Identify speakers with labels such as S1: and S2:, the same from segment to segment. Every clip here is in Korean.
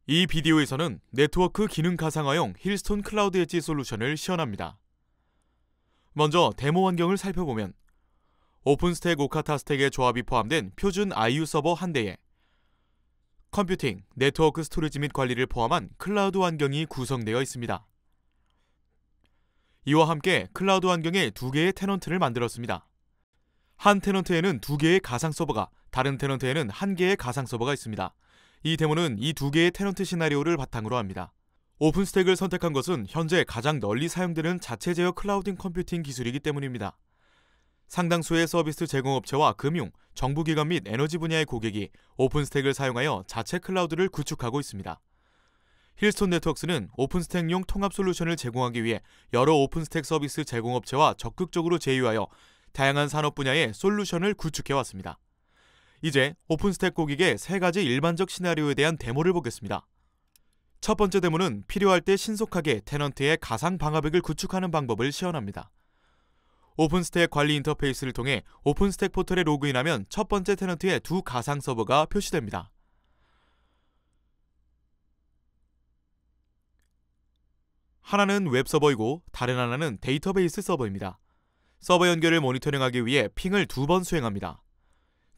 S1: 이 비디오에서는 네트워크 기능 가상화용 힐스톤 클라우드 엣지 솔루션을 시연합니다. 먼저 데모 환경을 살펴보면 오픈스택 오카타 스택의 조합이 포함된 표준 IU 서버 한 대에 컴퓨팅, 네트워크 스토리지 및 관리를 포함한 클라우드 환경이 구성되어 있습니다. 이와 함께 클라우드 환경에 2개의 테넌트를 만들었습니다. 한 테넌트에는 2개의 가상 서버가, 다른 테넌트에는 1개의 가상 서버가 있습니다. 이 데모는 이 2개의 테넌트 시나리오를 바탕으로 합니다. 오픈스택을 선택한 것은 현재 가장 널리 사용되는 자체 제어 클라우딩 컴퓨팅 기술이기 때문입니다. 상당수의 서비스 제공업체와 금융, 정부기관 및 에너지 분야의 고객이 오픈스택을 사용하여 자체 클라우드를 구축하고 있습니다. 힐스톤 네트워크스는 오픈스택용 통합 솔루션을 제공하기 위해 여러 오픈스택 서비스 제공업체와 적극적으로 제휴하여 다양한 산업 분야의 솔루션을 구축해왔습니다. 이제 오픈스택 고객의 3가지 일반적 시나리오에 대한 데모를 보겠습니다. 첫 번째 데모는 필요할 때 신속하게 테넌트의 가상 방화벽을 구축하는 방법을 시연합니다. 오픈스택 관리 인터페이스를 통해 오픈스택 포털에 로그인하면 첫 번째 테넌트의 2 가상 서버가 표시됩니다. 하나는 웹서버이고 다른 하나는 데이터베이스 서버입니다. 서버 연결을 모니터링하기 위해 핑을 2번 수행합니다.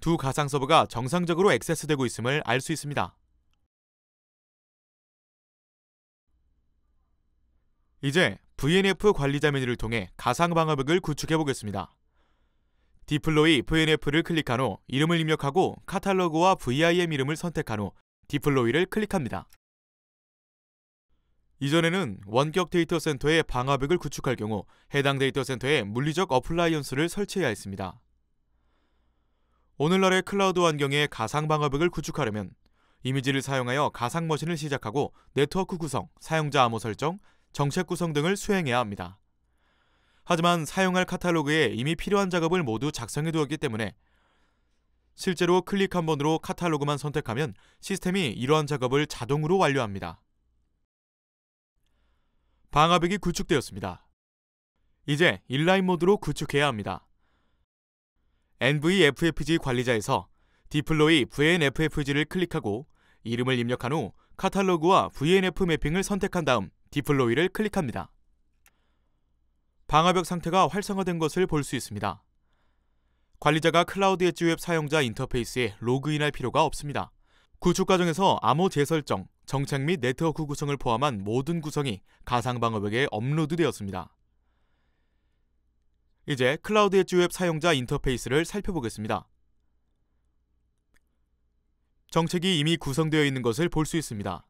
S1: 2 가상 서버가 정상적으로 액세스되고 있음을 알 수 있습니다. 이제 VNF 관리자 메뉴를 통해 가상 방화벽을 구축해 보겠습니다. 디플로이 VNF를 클릭한 후 이름을 입력하고 카탈로그와 VIM 이름을 선택한 후 디플로이를 클릭합니다. 이전에는 원격 데이터 센터에 방화벽을 구축할 경우 해당 데이터 센터에 물리적 어플라이언스를 설치해야 했습니다. 오늘날의 클라우드 환경에 가상 방화벽을 구축하려면 이미지를 사용하여 가상 머신을 시작하고 네트워크 구성, 사용자 암호 설정, 정책 구성 등을 수행해야 합니다. 하지만 사용할 카탈로그에 이미 필요한 작업을 모두 작성해 두었기 때문에 실제로 클릭 한 번으로 카탈로그만 선택하면 시스템이 이러한 작업을 자동으로 완료합니다. 방화벽이 구축되었습니다. 이제 인라인 모드로 구축해야 합니다. NVFFG 관리자에서 디플로이 VNFFG를 클릭하고 이름을 입력한 후 카탈로그와 VNF 매핑을 선택한 다음 디플로이를 클릭합니다. 방화벽 상태가 활성화된 것을 볼 수 있습니다. 관리자가 클라우드 엣지 웹 사용자 인터페이스에 로그인할 필요가 없습니다. 구축 과정에서 암호 재설정, 정책 및 네트워크 구성을 포함한 모든 구성이 가상 방화벽에 업로드되었습니다. 이제 클라우드 엣지 웹 사용자 인터페이스를 살펴보겠습니다. 정책이 이미 구성되어 있는 것을 볼 수 있습니다.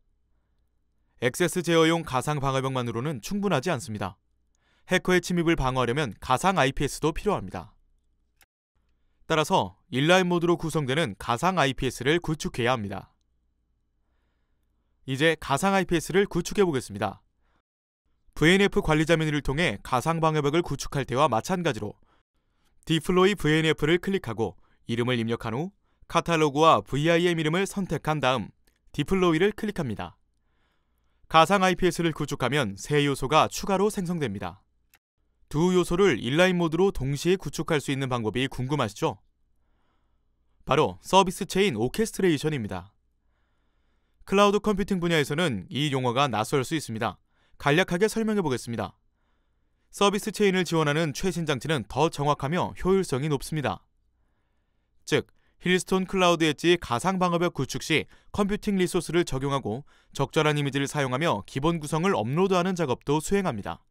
S1: 액세스 제어용 가상 방화벽만으로는 충분하지 않습니다. 해커의 침입을 방어하려면 가상 IPS도 필요합니다. 따라서 인라인 모드로 구성되는 가상 IPS를 구축해야 합니다. 이제 가상 IPS를 구축해 보겠습니다. VNF 관리자 메뉴를 통해 가상 방화벽을 구축할 때와 마찬가지로 디플로이 VNF를 클릭하고 이름을 입력한 후 카탈로그와 VIM 이름을 선택한 다음 디플로이를 클릭합니다. 가상 IPS를 구축하면 새 요소가 추가로 생성됩니다. 2 요소를 인라인 모드로 동시에 구축할 수 있는 방법이 궁금하시죠? 바로 서비스 체인 오케스트레이션입니다. 클라우드 컴퓨팅 분야에서는 이 용어가 낯설 수 있습니다. 간략하게 설명해 보겠습니다. 서비스 체인을 지원하는 최신 장치는 더 정확하며 효율성이 높습니다. 즉, 힐스톤 클라우드 엣지 가상 방화벽 구축 시 컴퓨팅 리소스를 적용하고 적절한 이미지를 사용하며 기본 구성을 업로드하는 작업도 수행합니다.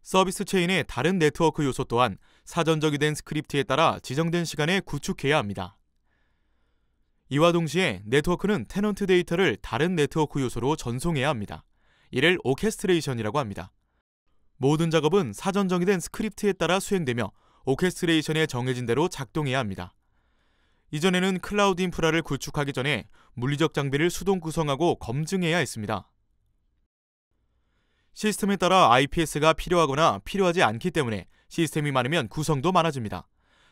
S1: 서비스 체인의 다른 네트워크 요소 또한 사전적이 된 스크립트에 따라 지정된 시간에 구축해야 합니다. 이와 동시에 네트워크는 테넌트 데이터를 다른 네트워크 요소로 전송해야 합니다. 이를 오케스트레이션이라고 합니다. 모든 작업은 사전 정의된 스크립트에 따라 수행되며 오케스트레이션에 정해진 대로 작동해야 합니다. 이전에는 클라우드 인프라를 구축하기 전에 물리적 장비를 수동 구성하고 검증해야 했습니다. 시스템에 따라 IPS가 필요하거나 필요하지 않기 때문에 시스템이 많으면 구성도 많아집니다.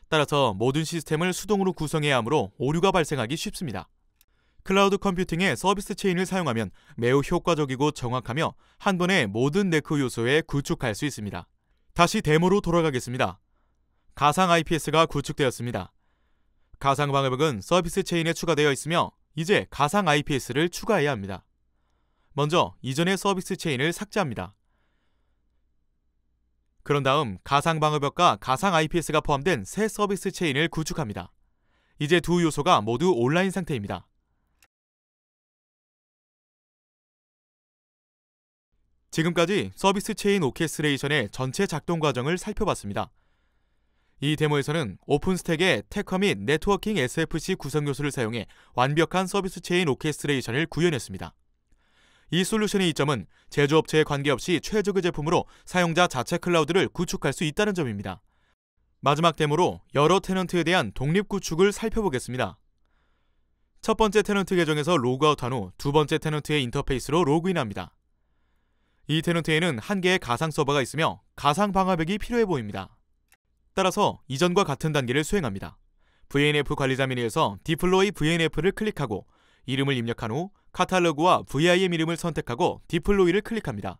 S1: 따라서 모든 시스템을 수동으로 구성해야 하므로 오류가 발생하기 쉽습니다. 클라우드 컴퓨팅의 서비스 체인을 사용하면 매우 효과적이고 정확하며 한 번에 모든 네트워크 요소에 구축할 수 있습니다. 다시 데모로 돌아가겠습니다. 가상 IPS가 구축되었습니다. 가상 방화벽은 서비스 체인에 추가되어 있으며 이제 가상 IPS를 추가해야 합니다. 먼저 이전의 서비스 체인을 삭제합니다. 그런 다음 가상 방어벽과 가상 IPS가 포함된 새 서비스 체인을 구축합니다. 이제 두 요소가 모두 온라인 상태입니다. 지금까지 서비스 체인 오케스트레이션의 전체 작동 과정을 살펴봤습니다. 이 데모에서는 오픈스택의 테커 및 네트워킹 SFC 구성 요소를 사용해 완벽한 서비스 체인 오케스트레이션을 구현했습니다. 이 솔루션의 이점은 제조업체에 관계없이 최적의 제품으로 사용자 자체 클라우드를 구축할 수 있다는 점입니다. 마지막 데모로 여러 테넌트에 대한 독립 구축을 살펴보겠습니다. 첫 번째 테넌트 계정에서 로그아웃한 후 두 번째 테넌트의 인터페이스로 로그인합니다. 이 테넌트에는 한 개의 가상 서버가 있으며 가상 방화벽이 필요해 보입니다. 따라서 이전과 같은 단계를 수행합니다. VNF 관리자 메뉴에서 Deploy VNF를 클릭하고 이름을 입력한 후 카탈로그와 VIM 이름을 선택하고 Deploy를 클릭합니다.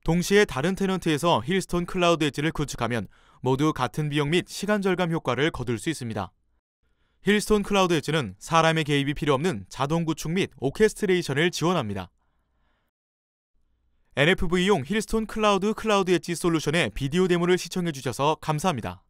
S1: 동시에 다른 테넌트에서 힐스톤 클라우드 엣지를 구축하면 모두 같은 비용 및 시간 절감 효과를 거둘 수 있습니다. 힐스톤 클라우드 엣지는 사람의 개입이 필요 없는 자동 구축 및 오케스트레이션을 지원합니다. NFV용 힐스톤 클라우드 엣지 솔루션의 비디오 데모를 시청해주셔서 감사합니다.